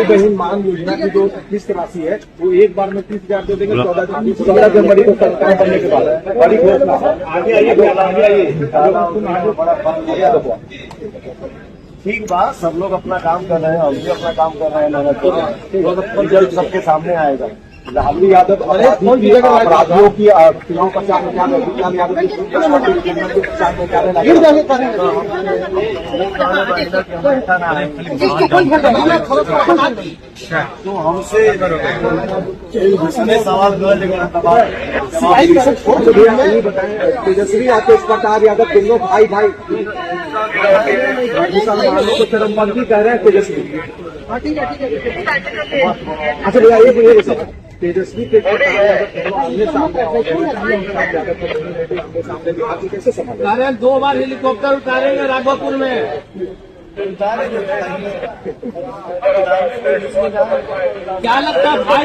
बहन मान योजना की जो किस्त राशि है वो एक बार में 30,000 दे देंगे 14 जनवरी को सरकार बनने के बाद बड़ी घोषणा। आगे आइए ठीक बात, सब लोग अपना काम कर रहे हैं, हम भी अपना काम कर रहे हैं, मेहनत कर रहे हैं, रिजल्ट सबके सामने आएगा। लालू यादव अपराधियों की चुनाव प्रचार में क्या तो हमसे सवाल तेजस्वी और तेज प्रताप यादव तीनों भाई मुसलमानों को चरमपंथी कह रहे हैं तेजस्वी। अच्छा भैया ये तेजस्वी के कैसे समझ 2 बार हेलीकॉप्टर उतारेंगे राघोपुर में। क्या लगता है भाई